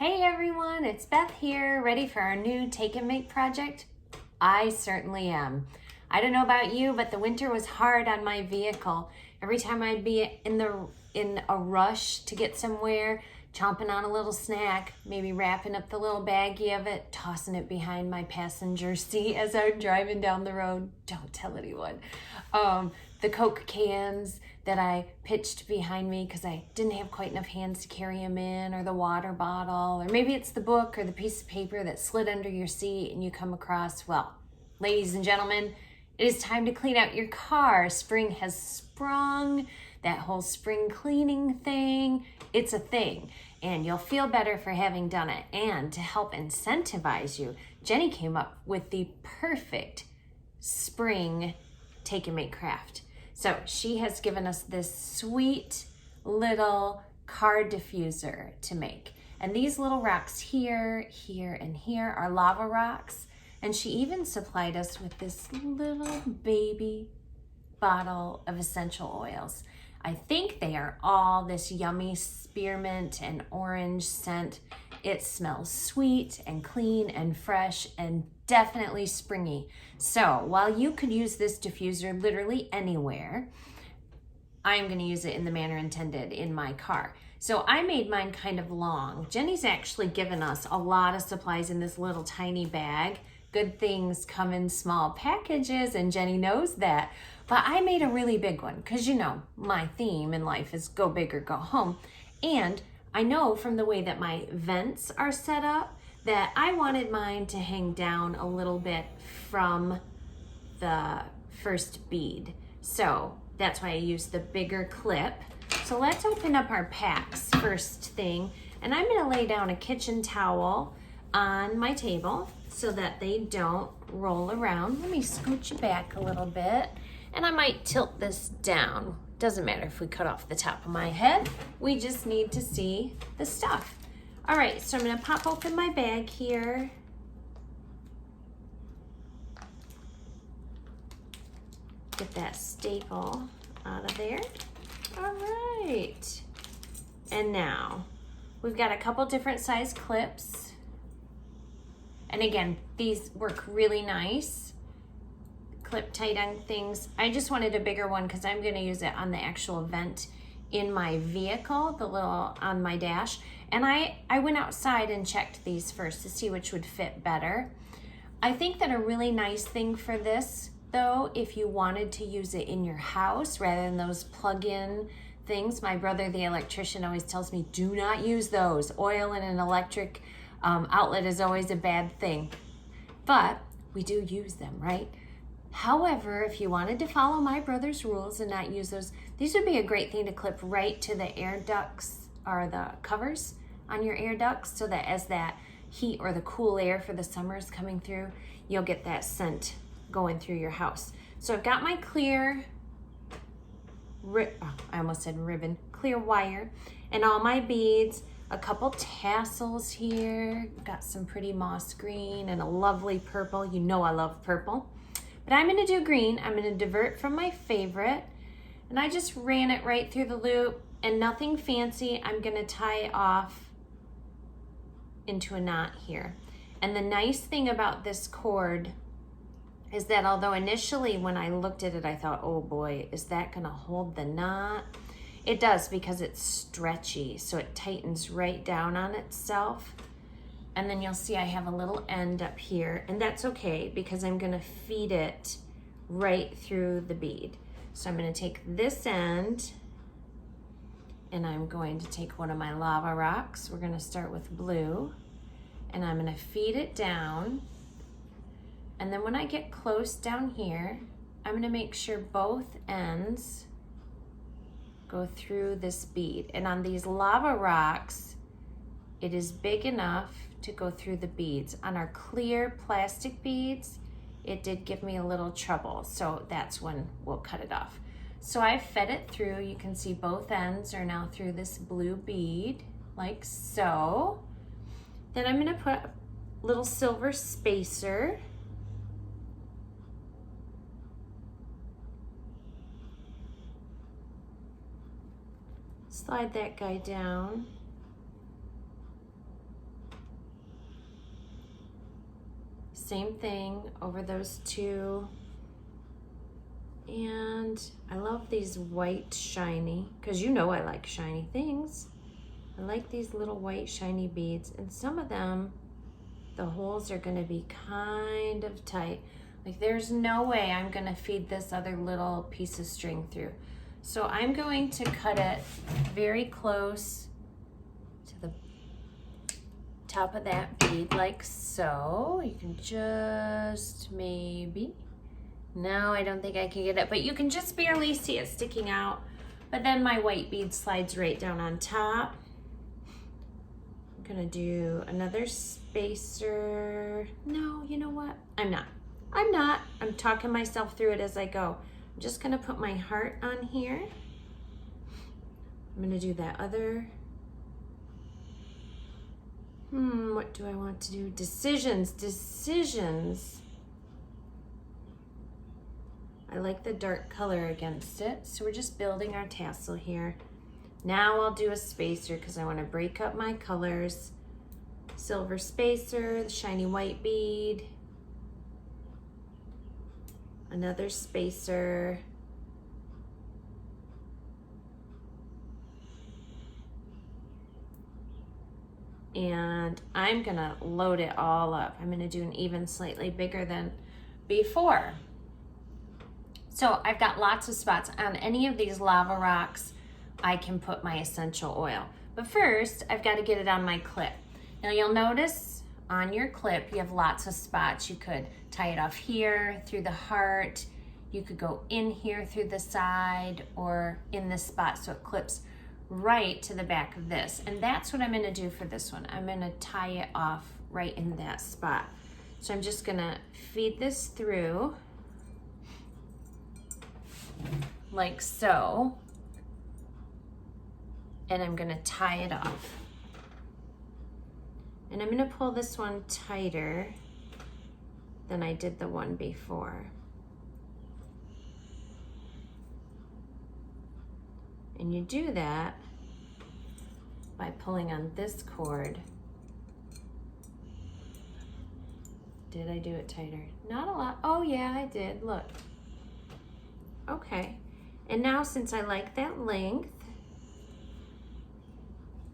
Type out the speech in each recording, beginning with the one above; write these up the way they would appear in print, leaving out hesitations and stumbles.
Hey everyone, it's Beth here, ready for our new take and make project? I certainly am. I don't know about you, but the winter was hard on my vehicle. Every time I'd be in a rush to get somewhere, chomping on a little snack, maybe wrapping up the little baggie of it, tossing it behind my passenger seat as I'm driving down the road. Don't tell anyone. The Coke cans that I pitched behind me because I didn't have quite enough hands to carry them in, or the water bottle, or maybe it's the book or the piece of paper that slid under your seat and you come across. Well, ladies and gentlemen, it is time to clean out your car. Spring has sprung. That whole spring cleaning thing, it's a thing. And you'll feel better for having done it. And to help incentivize you, Jenny came up with the perfect spring take and make craft. So she has given us this sweet little car diffuser to make. And these little rocks here, here, and here are lava rocks. And she even supplied us with this little baby bottle of essential oils. I think they are all this yummy spearmint and orange scent. It smells sweet and clean and fresh and definitely springy. So while you could use this diffuser literally anywhere, I'm going to use it in the manner intended in my car. So I made mine kind of long. Jenny's actually given us a lot of supplies in this little tiny bag. Good things come in small packages, and Jenny knows that. But I made a really big one because, you know, my theme in life is go big or go home. And I know from the way that my vents are set up that I wanted mine to hang down a little bit from the first bead. So that's why I used the bigger clip. So let's open up our packs first thing. And I'm gonna lay down a kitchen towel on my table so that they don't roll around. Let me scooch it back a little bit. And I might tilt this down. Doesn't matter if we cut off the top of my head. We just need to see the stuff. All right, so I'm gonna pop open my bag here. Get that staple out of there. All right. And now, we've got a couple different size clips. And again, these work really nice. Clip tight on things. I just wanted a bigger one because I'm gonna use it on the actual vent in my vehicle, the little on my dash. And I went outside and checked these first to see which would fit better. I think that a really nice thing for this, though, if you wanted to use it in your house rather than those plug-in things, my brother, the electrician, always tells me, do not use those. Oil in an electric outlet is always a bad thing. But we do use them, right? However, if you wanted to follow my brother's rules and not use those, these would be a great thing to clip right to the air ducts or the covers on your air ducts, so that as that heat or the cool air for the summer is coming through, you'll get that scent going through your house. So I've got my clear, I almost said ribbon, clear wire, and all my beads, a couple tassels here, got some pretty moss green and a lovely purple. You know I love purple. But I'm gonna do green. I'm gonna divert from my favorite, and I just ran it right through the loop, and nothing fancy. I'm gonna tie off into a knot here. And the nice thing about this cord is that although initially when I looked at it, I thought, oh boy, is that gonna hold the knot? It does, because it's stretchy, so it tightens right down on itself. And then you'll see I have a little end up here, and that's okay because I'm gonna feed it right through the bead. So I'm gonna take this end and I'm going to take one of my lava rocks. We're gonna start with blue, and I'm gonna feed it down. And then when I get close down here, I'm gonna make sure both ends go through this bead. And on these lava rocks, it is big enough to go through the beads. On our clear plastic beads, it did give me a little trouble, so that's when we'll cut it off. So I fed it through. You can see both ends are now through this blue bead, like so. Then I'm gonna put a little silver spacer. Slide that guy down. Same thing over those two. And I love these white shiny, because you know I like shiny things. I like these little white shiny beads, and some of them, the holes are gonna be kind of tight. Like there's no way I'm gonna feed this other little piece of string through. So I'm going to cut it very close to the top of that bead like so. You can just maybe, no, I don't think I can get it, but you can just barely see it sticking out. But then my white bead slides right down on top. I'm gonna do another spacer. No, you know what? I'm not. I'm talking myself through it as I go. I'm just gonna put my heart on here. I'm gonna do that other. What do I want to do? Decisions. I like the dark color against it. So we're just building our tassel here. Now I'll do a spacer because I want to break up my colors. Silver spacer, the shiny white bead. Another spacer. And I'm gonna load it all up. I'm gonna do an even slightly bigger than before. So I've got lots of spots. On any of these lava rocks, I can put my essential oil. But first, I've got to get it on my clip. Now you'll notice on your clip, you have lots of spots. You could tie it off here through the heart. You could go in here through the side or in this spot so it clips right to the back of this. And that's what I'm gonna do for this one. I'm gonna tie it off right in that spot. So I'm just gonna feed this through like so. And I'm gonna tie it off. And I'm gonna pull this one tighter than I did the one before. And you do that by pulling on this cord. Did I do it tighter? Not a lot. Oh yeah, I did, look. Okay, and now since I like that length,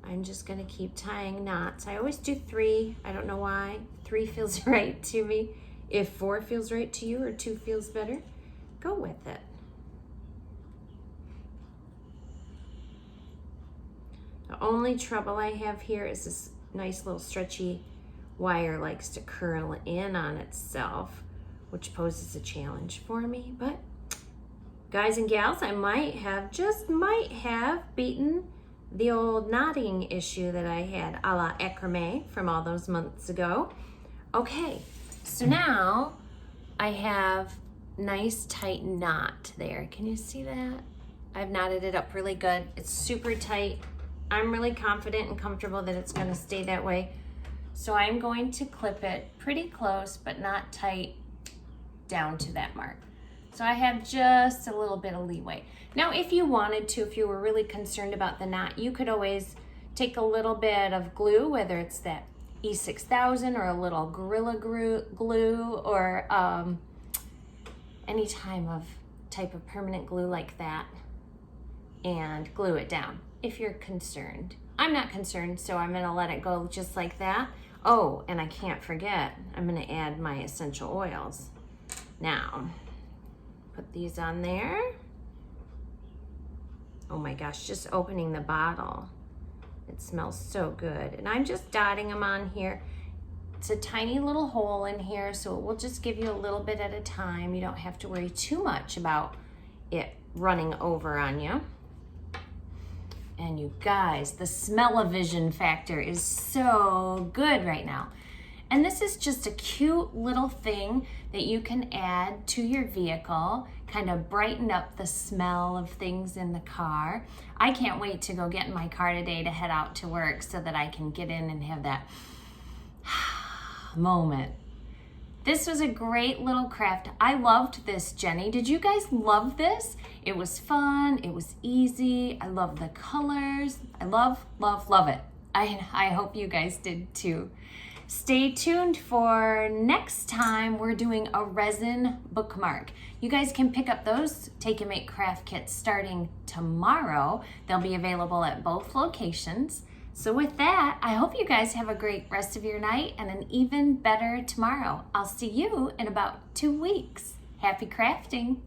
I'm just gonna keep tying knots. I always do 3, I don't know why. 3 feels right to me. If 4 feels right to you or 2 feels better, go with it. The only trouble I have here is this nice little stretchy wire likes to curl in on itself, which poses a challenge for me. But guys and gals, I just might have beaten the old knotting issue that I had a la ecrame from all those months ago. Okay, so now I have nice tight knot there. Can you see that? I've knotted it up really good. It's super tight. I'm really confident and comfortable that it's gonna stay that way. So I'm going to clip it pretty close, but not tight down to that mark. So I have just a little bit of leeway. Now, if you wanted to, if you were really concerned about the knot, you could always take a little bit of glue, whether it's that E6000 or a little Gorilla glue or any type of permanent glue like that, and glue it down if you're concerned. I'm not concerned, so I'm gonna let it go just like that. Oh, and I can't forget, I'm gonna add my essential oils. Now, put these on there. Oh my gosh, just opening the bottle. It smells so good. And I'm just dotting them on here. It's a tiny little hole in here, so it will just give you a little bit at a time. You don't have to worry too much about it running over on you. And you guys, the smell-o-vision factor is so good right now. And this is just a cute little thing that you can add to your vehicle, kind of brighten up the smell of things in the car. I can't wait to go get in my car today to head out to work so that I can get in and have that moment. This was a great little craft. I loved this, Jenny. Did you guys love this? It was fun, it was easy. I love the colors. I love it. I hope you guys did too. Stay tuned for next time. We're doing a resin bookmark. You guys can pick up those Take and Make craft kits starting tomorrow. They'll be available at both locations. So with that, I hope you guys have a great rest of your night and an even better tomorrow. I'll see you in about 2 weeks. Happy crafting!